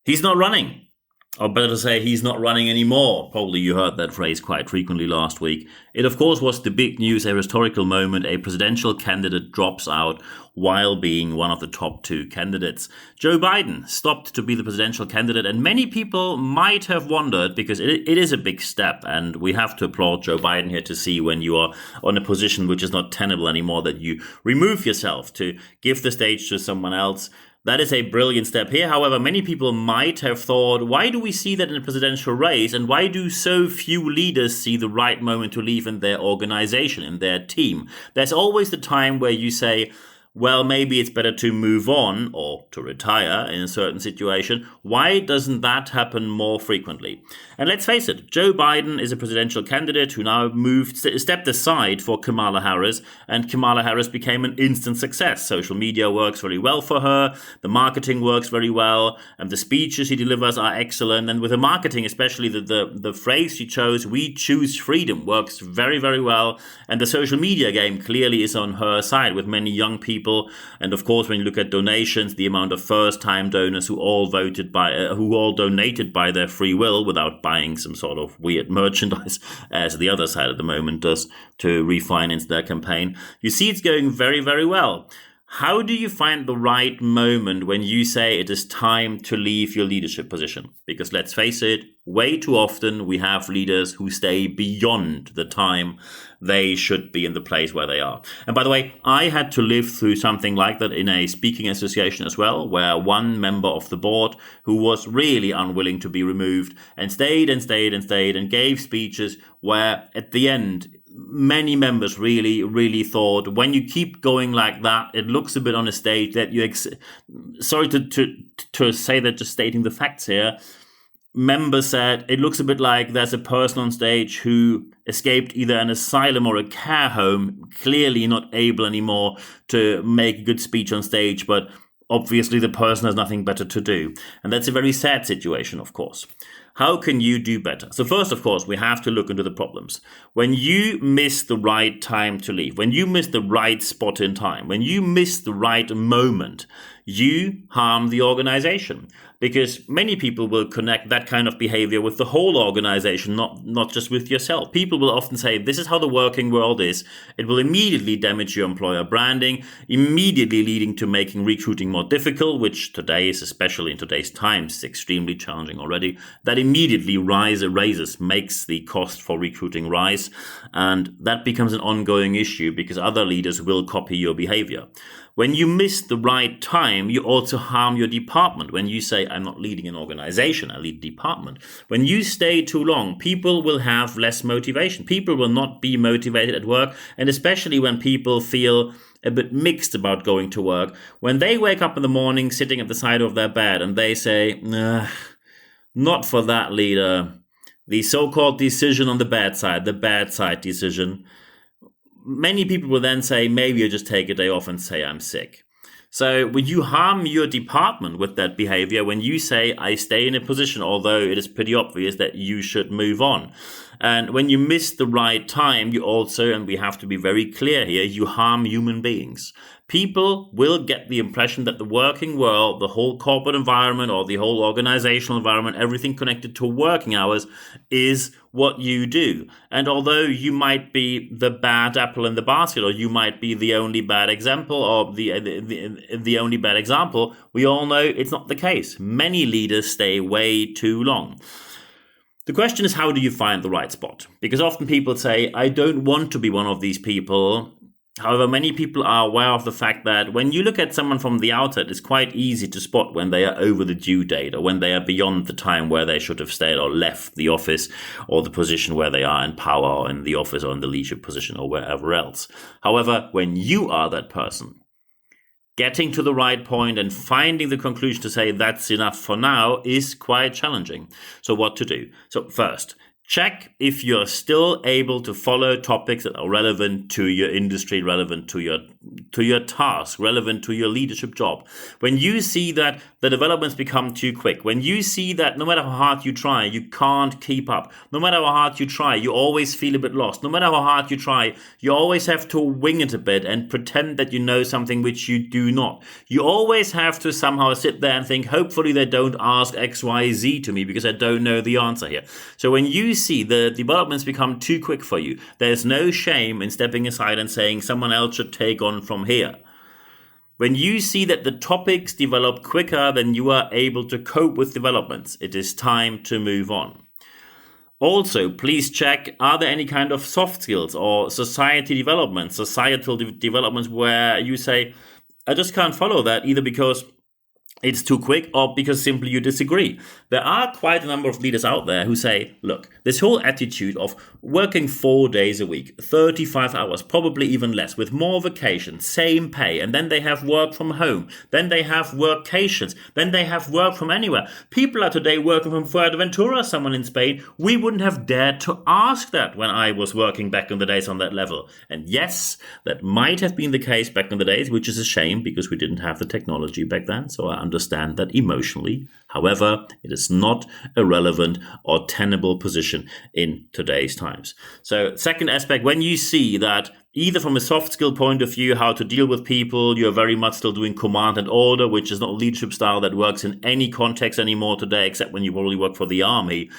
He's not running. Or better to say, he's not running anymore. Probably you heard that phrase quite frequently last week. It, of course, was the big news, a historical moment. A presidential candidate drops out while being one of the top two candidates. Joe Biden stopped to be the presidential candidate, and many people might have wondered, because it is a big step, and we have to applaud Joe Biden here to see when you are on a position which is not tenable anymore, that you remove yourself to give the stage to someone else. That is a brilliant step here. However, many people might have thought, why do we see that in a presidential race? And why do so few leaders see the right moment to leave in their organization, in their team? There's always the time where you say, well, maybe it's better to move on or to retire in a certain situation. Why doesn't that happen more frequently? And let's face it, Joe Biden is a presidential candidate who now stepped aside for Kamala Harris, and Kamala Harris became an instant success. Social media works very well for her. The marketing works very well, and the speeches she delivers are excellent. And with the marketing, especially the phrase she chose, "We choose freedom," works very, very well. And the social media game clearly is on her side with many young people. And of course, when you look at donations, the amount of first-time donors who all donated by their free will without buying some sort of weird merchandise, as the other side at the moment does, to refinance their campaign. You see, it's going very, very well. How do you find the right moment when you say it is time to leave your leadership position? Because let's face it, way too often we have leaders who stay beyond the time they should be in the place where they are. And by the way, I had to live through something like that in a speaking association as well, where one member of the board who was really unwilling to be removed and stayed and gave speeches where at the end, many members really thought, when you keep going like that, it looks a bit on a stage that sorry to say that, just stating the facts here. Members said it looks a bit like there's a person on stage who escaped either an asylum or a care home, clearly not able anymore to make a good speech on stage, but obviously the person has nothing better to do. And that's a very sad situation, of course. How can you do better? So first, of course, we have to look into the problems. When you miss the right time to leave, when you miss the right spot in time, when you miss the right moment, you harm the organization. Because many people will connect that kind of behavior with the whole organization, not just with yourself. People will often say, this is how the working world is. It will immediately damage your employer branding, immediately leading to making recruiting more difficult, which today is, especially in today's times, extremely challenging already. That immediately makes the cost for recruiting rise. And that becomes an ongoing issue because other leaders will copy your behavior. When you miss the right time, you also harm your department. When you say, I'm not leading an organization, I lead a department. When you stay too long, people will have less motivation. People will not be motivated at work. And especially when people feel a bit mixed about going to work, when they wake up in the morning sitting at the side of their bed and they say, not for that leader, the so-called decision on the bad side decision, many people will then say, maybe you just take a day off and say, I'm sick. So when you harm your department with that behavior, when you say, I stay in a position, although it is pretty obvious that you should move on. And when you miss the right time, you also, and we have to be very clear here, you harm human beings. People will get the impression that the working world, the whole corporate environment or the whole organizational environment, everything connected to working hours is what you do. And although you might be the bad apple in the basket, or you might be the only bad example, or the only bad example, we all know it's not the case. Many leaders stay way too long. The question is, how do you find the right spot? Because often people say, I don't want to be one of these people. However, many people are aware of the fact that when you look at someone from the outset, it's quite easy to spot when they are over the due date or when they are beyond the time where they should have stayed or left the office or the position where they are in power or in the office or in the leadership position or wherever else. However, when you are that person, getting to the right point and finding the conclusion to say that's enough for now is quite challenging. So what to do? So first, Check if you're still able to follow topics that are relevant to your industry, relevant to your task, relevant to your leadership job. When you see that the developments become too quick, when you see that no matter how hard you try, you can't keep up, no matter how hard you try, you always feel a bit lost, no matter how hard you try, you always have to wing it a bit and pretend that you know something which you do not. You always have to somehow sit there and think, hopefully they don't ask X, Y, Z to me because I don't know the answer here. So when you see the developments become too quick for you, there's no shame in stepping aside and saying someone else should take on from here. When you see that the topics develop quicker than you are able to cope with developments, it is time to move on. Also, please check, are there any kind of soft skills or societal developments where you say, I just can't follow that either because it's too quick or because simply you disagree. There are quite a number of leaders out there who say, look, this whole attitude of working 4 days a week, 35 hours, probably even less, with more vacation, same pay, and then they have work from home, then they have workations, then they have work from anywhere. People are today working from Fuerteventura, someone in Spain. We wouldn't have dared to ask that when I was working back in the days on that level. And yes, that might have been the case back in the days, which is a shame because we didn't have the technology back then. So I understand that emotionally. However, it is not a relevant or tenable position in today's times. So second aspect, when you see that either from a soft skill point of view, how to deal with people, you're very much still doing command and order, which is not a leadership style that works in any context anymore today, except when you probably work for the army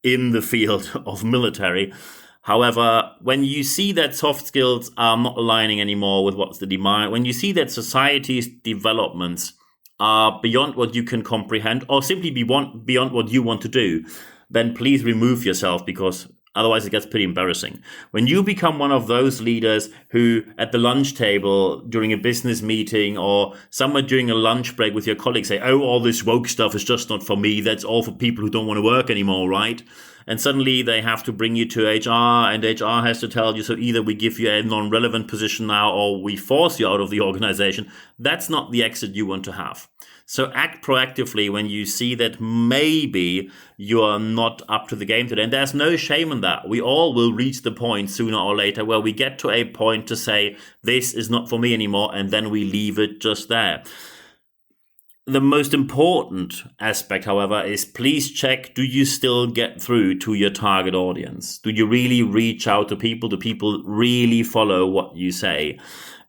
in the field of military. However, when you see that soft skills are not aligning anymore with what's the demand, when you see that society's developments are beyond what you can comprehend or simply beyond what you want to do, then please remove yourself because otherwise it gets pretty embarrassing. When you become one of those leaders who at the lunch table during a business meeting or somewhere during a lunch break with your colleagues say, oh, all this woke stuff is just not for me. That's all for people who don't want to work anymore, right? And suddenly they have to bring you to HR and HR has to tell you, so either we give you a non-relevant position now or we force you out of the organization. That's not the exit you want to have. So act proactively when you see that maybe you are not up to the game today. And there's no shame in that. We all will reach the point sooner or later where we get to a point to say, this is not for me anymore. And then we leave it just there. The most important aspect, however, is please check, do you still get through to your target audience? Do you really reach out to people? Do people really follow what you say?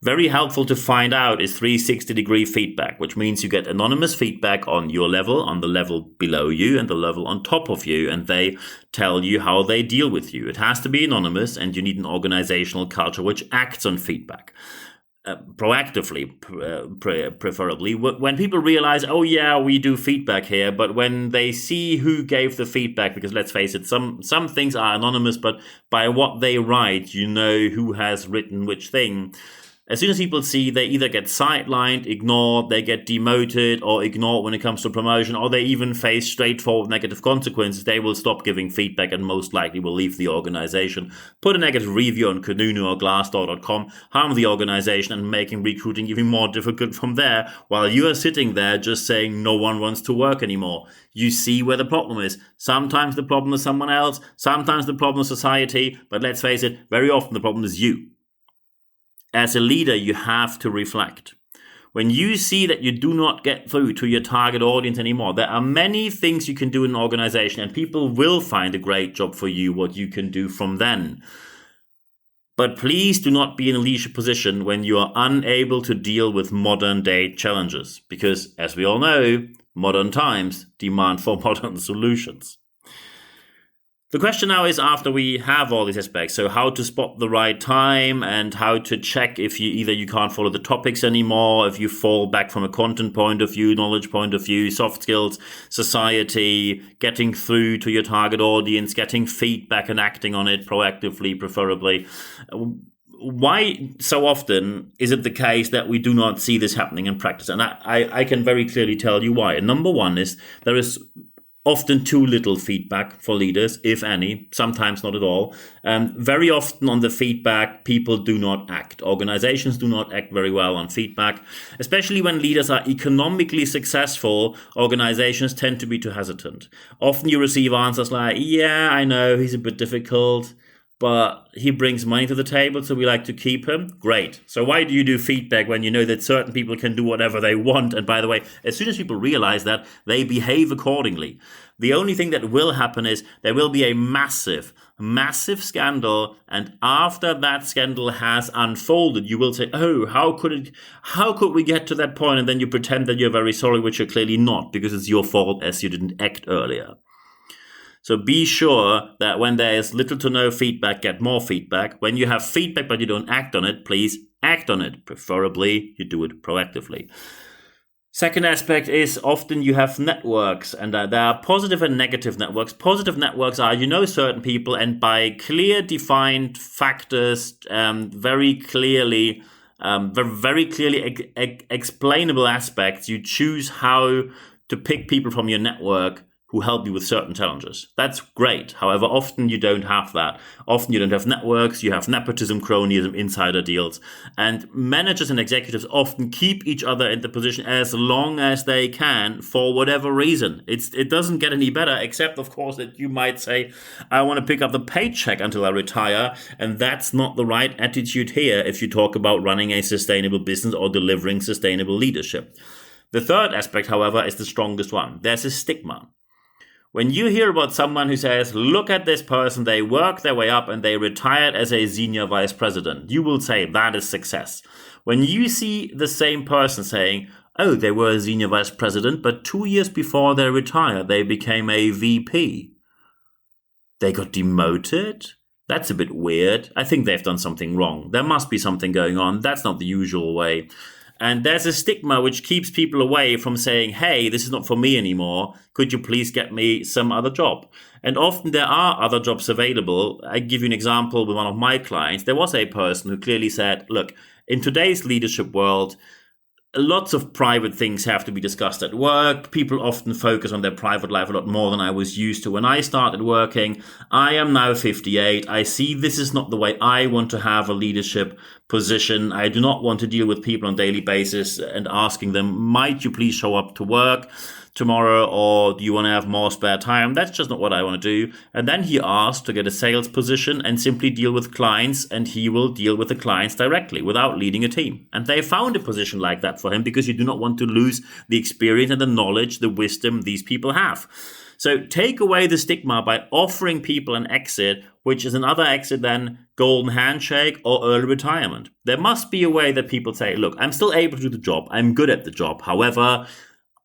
Very helpful to find out is 360-degree feedback, which means you get anonymous feedback on your level, on the level below you, and the level on top of you, and they tell you how they deal with you. It has to be anonymous, and you need an organizational culture which acts on feedback. Proactively, preferably, when people realize, oh yeah, we do feedback here, but when they see who gave the feedback, because let's face it, some things are anonymous, but by what they write, you know who has written which thing. As soon as people see, they either get sidelined, ignored, they get demoted or ignored when it comes to promotion, or they even face straightforward negative consequences, they will stop giving feedback and most likely will leave the organization, put a negative review on Kununu or Glassdoor.com, harm the organization and making recruiting even more difficult from there, while you are sitting there just saying no one wants to work anymore. You see where the problem is. Sometimes the problem is someone else, sometimes the problem is society, but let's face it, very often the problem is you. As a leader, you have to reflect. When you see that you do not get through to your target audience anymore, there are many things you can do in an organization and people will find a great job for you, what you can do from then. But please do not be in a leadership position when you are unable to deal with modern day challenges, because as we all know, modern times demand for modern solutions. The question now is, after we have all these aspects, so how to spot the right time and how to check if you can't follow the topics anymore, if you fall back from a content point of view, knowledge point of view, soft skills, society, getting through to your target audience, getting feedback and acting on it proactively, preferably. Why so often is it the case that we do not see this happening in practice? And I can very clearly tell you why. And number one is there is Often too little feedback for leaders, if any, sometimes not at all. Very often on the feedback, people do not act. Organizations do not act very well on feedback, especially when leaders are economically successful. Organizations tend to be too hesitant. Often you receive answers like, yeah, I know he's a bit difficult, but he brings money to the table, so we like to keep him. Great. So why do you do feedback when you know that certain people can do whatever they want? And by the way, as soon as people realize that, they behave accordingly. The only thing that will happen is there will be a massive scandal. And after that scandal has unfolded, you will say, oh, how could we get to that point? And then you pretend that you're very sorry, which you're clearly not, because it's your fault as you didn't act earlier. So be sure that when there is little to no feedback, get more feedback. When you have feedback but you don't act on it, please act on it. Preferably, you do it proactively. Second aspect is often you have networks, and there are positive and negative networks. Positive networks are, you know, certain people, and by clear defined factors, very clearly explainable aspects, you choose how to pick people from your network who help you with certain challenges. That's great. However, often you don't have that. Often you don't have networks, you have nepotism, cronyism, insider deals. And managers and executives often keep each other in the position as long as they can for whatever reason. It doesn't get any better, except, of course, that you might say, I want to pick up the paycheck until I retire. And that's not the right attitude here if you talk about running a sustainable business or delivering sustainable leadership. The third aspect, however, is the strongest one. There's a stigma. When you hear about someone who says, look at this person, they work their way up and they retired as a senior vice president, you will say that is success. When you see the same person saying, oh, they were a senior vice president, but 2 years before they retired, they became a VP. They got demoted? That's a bit weird. I think they've done something wrong. There must be something going on. That's not the usual way. And there's a stigma which keeps people away from saying, hey, this is not for me anymore. Could you please get me some other job? And often there are other jobs available. I give you an example with one of my clients. There was a person who clearly said, look, in today's leadership world, lots of private things have to be discussed at work. People often focus on their private life a lot more than I was used to when I started working. I am now 58. I see this is not the way I want to have a leadership position. I do not want to deal with people on a daily basis and asking them, might you please show up to work tomorrow, or do you want to have more spare time? That's just not what I want to do. And then he asked to get a sales position and simply deal with clients, and he will deal with the clients directly without leading a team. And they found a position like that for him because you do not want to lose the experience and the knowledge, the wisdom these people have. So take away the stigma by offering people an exit, which is another exit than golden handshake or early retirement. There must be a way that people say, look, I'm still able to do the job. I'm good at the job. However,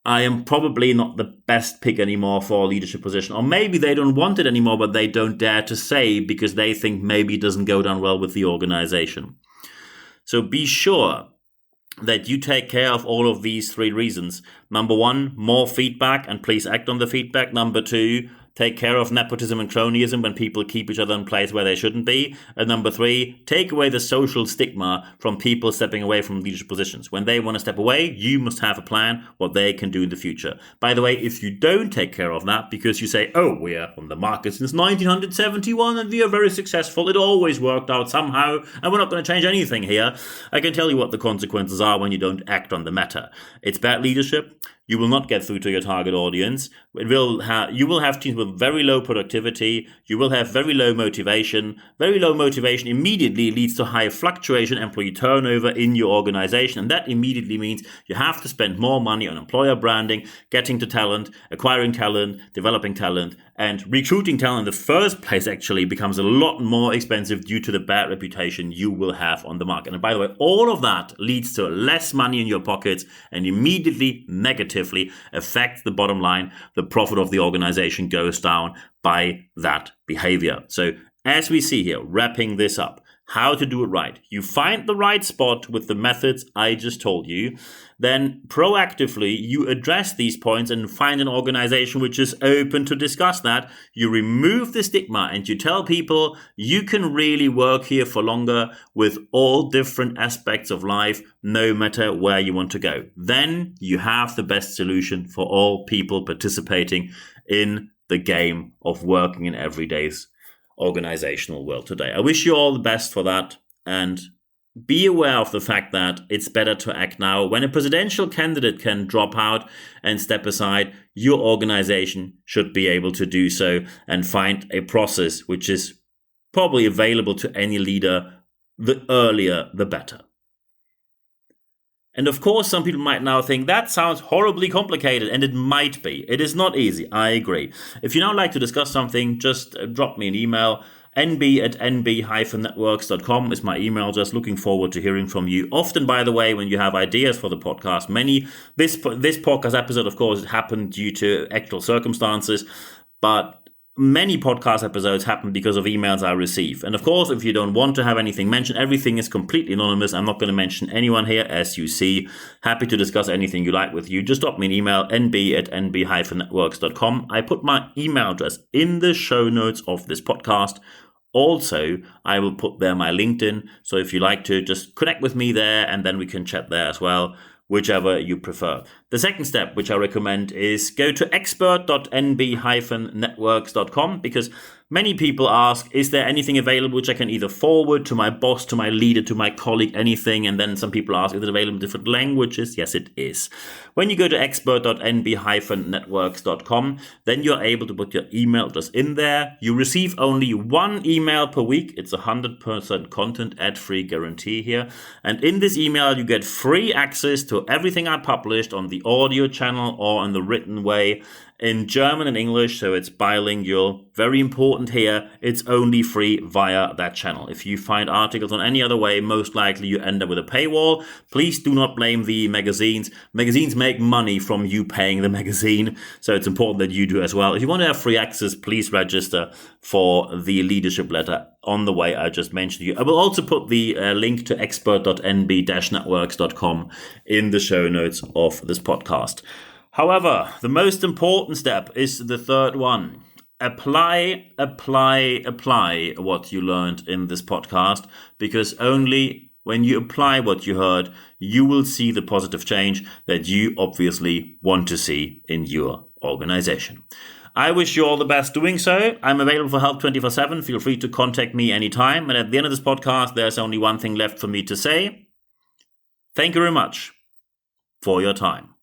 I am probably not the best pick anymore for a leadership position. Or maybe they don't want it anymore, but they don't dare to say because they think maybe it doesn't go down well with the organization. So be sure that you take care of all of these three reasons. Number one, more feedback, and please act on the feedback. Number two, take care of nepotism and cronyism when people keep each other in place where they shouldn't be. And number three, take away the social stigma from people stepping away from leadership positions. When they want to step away, you must have a plan what they can do in the future. By the way, if you don't take care of that because you say, oh, we are on the market since 1971 and we are very successful, it always worked out somehow and we're not going to change anything here, I can tell you what the consequences are when you don't act on the matter. It's bad leadership. You will not get through to your target audience. You will have teams with very low productivity. You will have very low motivation. Very low motivation immediately leads to high fluctuation, employee turnover in your organization. And that immediately means you have to spend more money on employer branding, getting to talent, acquiring talent, developing talent, and recruiting talent in the first place actually becomes a lot more expensive due to the bad reputation you will have on the market. And by the way, all of that leads to less money in your pockets and immediately negatively affects the bottom line. The profit of the organization goes down by that behavior. So as we see here, wrapping this up, how to do it right. You find the right spot with the methods I just told you. Then proactively, you address these points and find an organization which is open to discuss that. You remove the stigma and you tell people you can really work here for longer with all different aspects of life, no matter where you want to go. Then you have the best solution for all people participating in the game of working in everyday's organizational world today. I wish you all the best for that, and be aware of the fact that it's better to act now. When a presidential candidate can drop out and step aside, your organization should be able to do so and find a process which is probably available to any leader. The earlier, the better. And of course, some people might now think that sounds horribly complicated, and it might be. It is not easy, I agree. If you now like to discuss something, just drop me an email. nb@nb-networks.com is my email. Just looking forward to hearing from you. Often, by the way, when you have ideas for the podcast, this podcast episode, of course, happened due to actual circumstances, but many podcast episodes happen because of emails I receive. And of course, if you don't want to have anything mentioned, everything is completely anonymous. I'm not going to mention anyone here, as you see. Happy to discuss anything you like with you. Just drop me an email, nb@nb-networks.com. I put my email address in the show notes of this podcast. Also, I will put there my LinkedIn. So if you like to, just connect with me there, and then we can chat there as well, whichever you prefer. The second step, which I recommend, is go to expert.nb-networks.com, because many people ask, is there anything available which I can either forward to my boss, to my leader, to my colleague, anything? And then some people ask, is it available in different languages? Yes, it is. When you go to expert.nb-networks.com, then you're able to put your email address in there. You receive only one email per week. It's 100% content, ad-free guarantee here. And in this email, you get free access to everything I published on the audio channel or in the written way, in German and English, so it's bilingual. Very important here, it's only free via that channel. If you find articles on any other way, most likely you end up with a paywall. Please do not blame the magazines. Magazines make money from you paying the magazine, so it's important that you do as well. If you want to have free access, please register for the leadership letter on the way I just mentioned to you. I will also put the link to expert.nb-networks.com in the show notes of this podcast. However, the most important step is the third one. Apply what you learned in this podcast, because only when you apply what you heard, you will see the positive change that you obviously want to see in your organization. I wish you all the best doing so. I'm available for help 24/7. Feel free to contact me anytime. And at the end of this podcast, there's only one thing left for me to say. Thank you very much for your time.